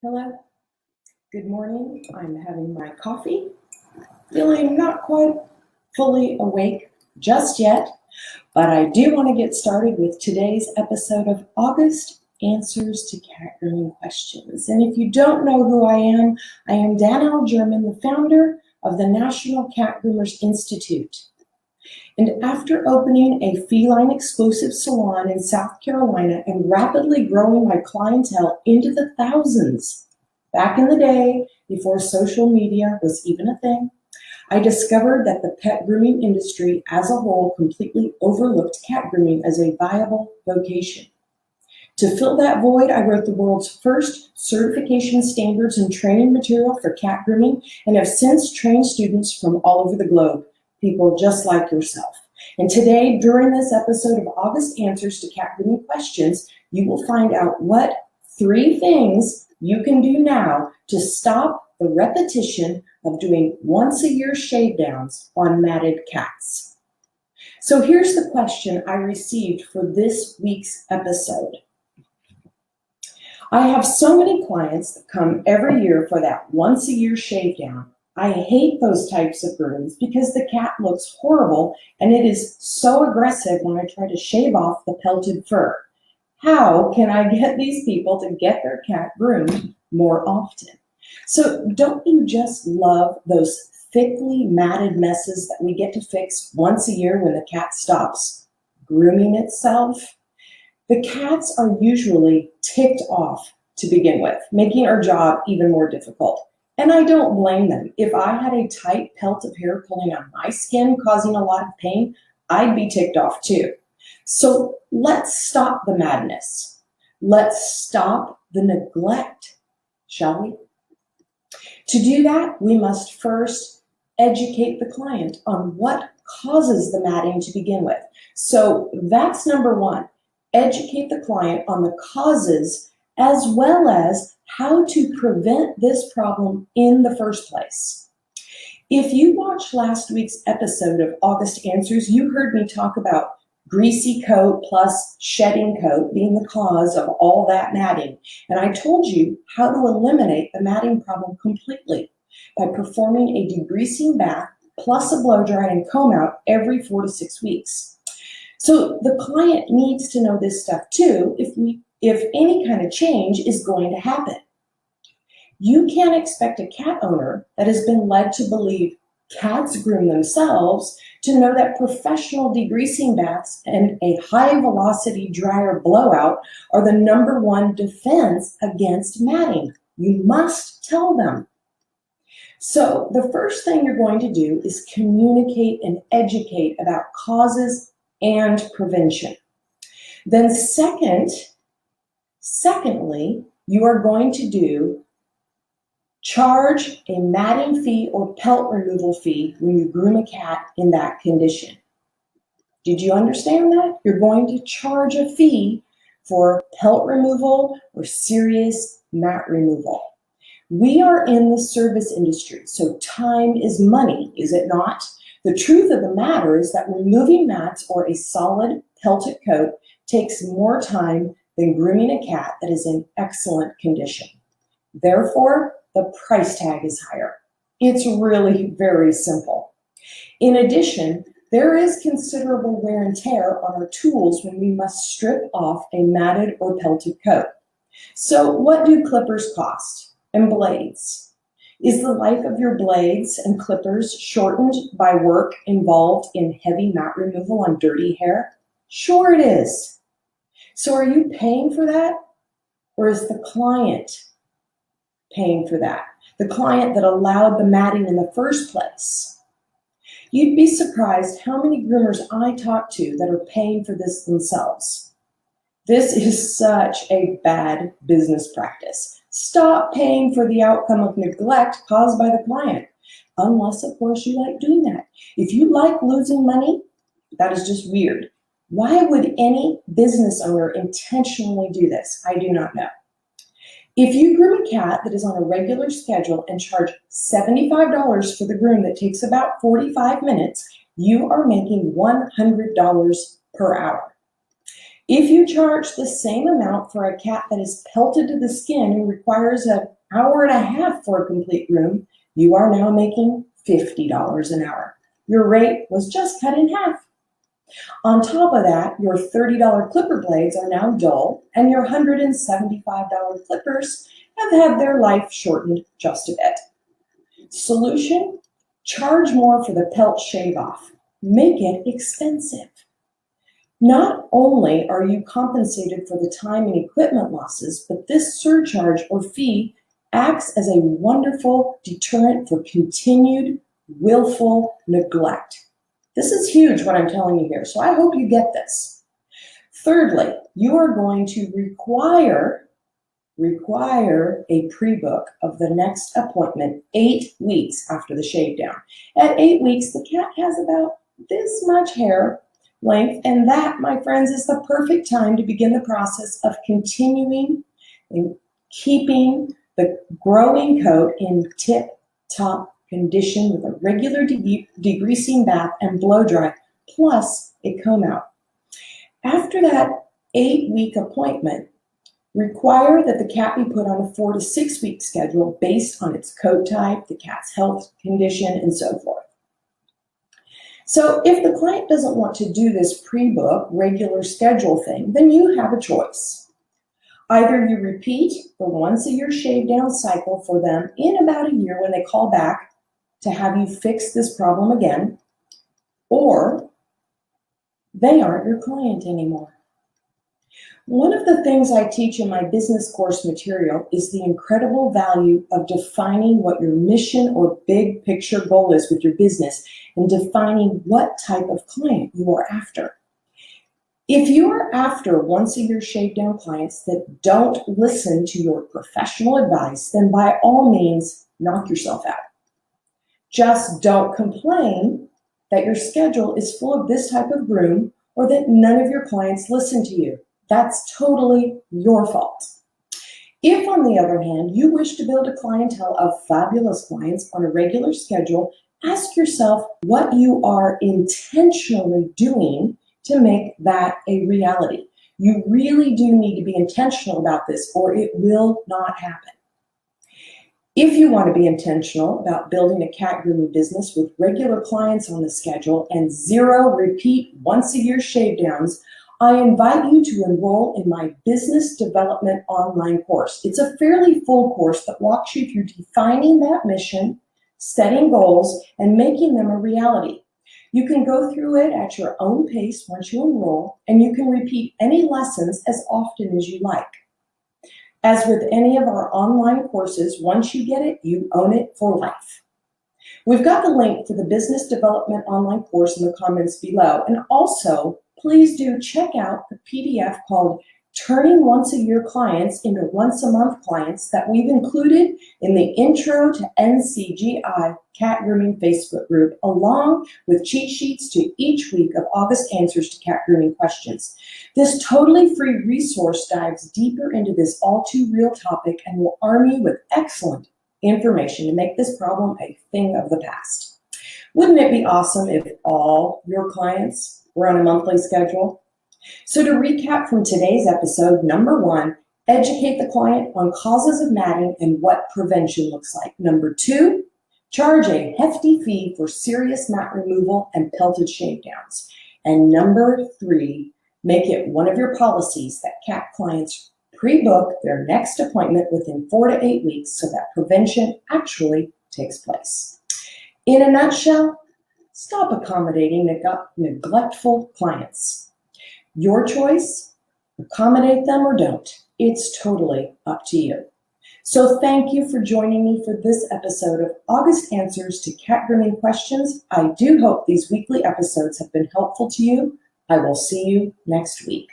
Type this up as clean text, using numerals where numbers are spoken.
Hello, good morning. I'm having my coffee, feeling not quite fully awake just yet, but I do want to get started with today's episode of August Answers to Cat Grooming Questions. And if you don't know who I am Danelle German, the founder of the National Cat Groomers Institute. And after opening a feline exclusive salon in South Carolina and rapidly growing my clientele into the thousands, back in the day, before social media was even a thing, I discovered that the pet grooming industry as a whole completely overlooked cat grooming as a viable vocation. To fill that void, I wrote the world's first certification standards and training material for cat grooming and have since trained students from all over the globe, people just like yourself. And today, during this episode of August Answers to Cat Grooming Questions, you will find out what 3 things you can do now to stop the repetition of doing once-a-year shavedowns on matted cats. So here's the question I received for this week's episode. I have so many clients that come every year for that once-a-year shavedown. I hate those types of grooms because the cat looks horrible and it is so aggressive when I try to shave off the pelted fur. How can I get these people to get their cat groomed more often? So don't you just love those thickly matted messes that we get to fix once a year when the cat stops grooming itself? The cats are usually ticked off to begin with, making our job even more difficult. And I don't blame them. If I had a tight pelt of hair pulling on my skin, causing a lot of pain, I'd be ticked off too. So let's stop the madness. Let's stop the neglect, shall we? To do that, we must first educate the client on what causes the matting to begin with. So that's number 1. Educate the client on the causes as well as how to prevent this problem in the first place. If you watched last week's episode of August Answers, you heard me talk about greasy coat plus shedding coat being the cause of all that matting. And I told you how to eliminate the matting problem completely by performing a degreasing bath plus a blow dry and comb out every 4 to 6 weeks. So the client needs to know this stuff too if any kind of change is going to happen. You can't expect a cat owner that has been led to believe cats groom themselves to know that professional degreasing baths and a high velocity dryer blowout are the number 1 defense against matting. You must tell them. So the first thing you're going to do is communicate and educate about causes and prevention. Then secondly, you are going to charge a matting fee or pelt removal fee when you groom a cat in that condition. Did you understand that? You're going to charge a fee for pelt removal or serious mat removal. We are in the service industry, so time is money, is it not? The truth of the matter is that removing mats or a solid pelted coat takes more time than grooming a cat that is in excellent condition. Therefore, the price tag is higher. It's really very simple. In addition, there is considerable wear and tear on our tools when we must strip off a matted or pelted coat. So what do clippers cost? And blades? Is the life of your blades and clippers shortened by work involved in heavy mat removal on dirty hair? Sure it is. So are you paying for that? Or is the client paying for that? The client that allowed the matting in the first place? You'd be surprised how many groomers I talk to that are paying for this themselves. This is such a bad business practice. Stop paying for the outcome of neglect caused by the client. Unless, of course, you like doing that. If you like losing money, that is just weird. Why would any business owner intentionally do this? I do not know. If you groom a cat that is on a regular schedule and charge $75 for the groom that takes about 45 minutes, you are making $100 per hour. If you charge the same amount for a cat that is pelted to the skin and requires an hour and a half for a complete groom, you are now making $50 an hour. Your rate was just cut in half. On top of that, your $30 clipper blades are now dull, and your $175 clippers have had their life shortened just a bit. Solution? Charge more for the pelt shave off. Make it expensive. Not only are you compensated for the time and equipment losses, but this surcharge or fee acts as a wonderful deterrent for continued willful neglect. This is huge what I'm telling you here, so I hope you get this. Thirdly, you are going to require a pre-book of the next appointment 8 weeks after the shave down. At 8 weeks, the cat has about this much hair length, and that, my friends, is the perfect time to begin the process of continuing and keeping the growing coat in tip-top condition with a regular degreasing bath and blow dry, plus a comb out. After that 8-week appointment, require that the cat be put on a 4 to 6 week schedule based on its coat type, the cat's health condition, and so forth. So if the client doesn't want to do this pre-book regular schedule thing, then you have a choice. Either you repeat the once-a-year shave down cycle for them in about a year when they call back to have you fix this problem again, or they aren't your client anymore. One of the things I teach in my business course material is the incredible value of defining what your mission or big picture goal is with your business and defining what type of client you are after. If you are after once-a-year shave-down clients that don't listen to your professional advice, then by all means, knock yourself out. Just don't complain that your schedule is full of this type of groom or that none of your clients listen to you. That's totally your fault. If, on the other hand, you wish to build a clientele of fabulous clients on a regular schedule, ask yourself what you are intentionally doing to make that a reality. You really do need to be intentional about this, or it will not happen. If you want to be intentional about building a cat grooming business with regular clients on the schedule and 0 repeat once-a-year shave downs, I invite you to enroll in my Business Development online course. It's a fairly full course that walks you through defining that mission, setting goals, and making them a reality. You can go through it at your own pace once you enroll, and you can repeat any lessons as often as you like. As with any of our online courses, once you get it, you own it for life. We've got the link for the Business Development online course in the comments below, and also please do check out the PDF called Turning Once-a-Year Clients into Once-a-Month Clients that we've included in the Intro to NCGI Cat Grooming Facebook group, along with cheat sheets to each week of August answers to cat grooming questions. This totally free resource dives deeper into this all-too-real topic and will arm you with excellent information to make this problem a thing of the past. Wouldn't it be awesome if all your clients were on a monthly schedule? So to recap from today's episode, number 1, educate the client on causes of matting and what prevention looks like. Number 2, charge a hefty fee for serious mat removal and pelted shave downs. And number 3, make it one of your policies that cat clients pre-book their next appointment within 4 to 8 weeks so that prevention actually takes place. In a nutshell, stop accommodating neglectful clients. Your choice, accommodate them or don't. It's totally up to you. So thank you for joining me for this episode of August Answers to Cat Grooming Questions. I do hope these weekly episodes have been helpful to you. I will see you next week.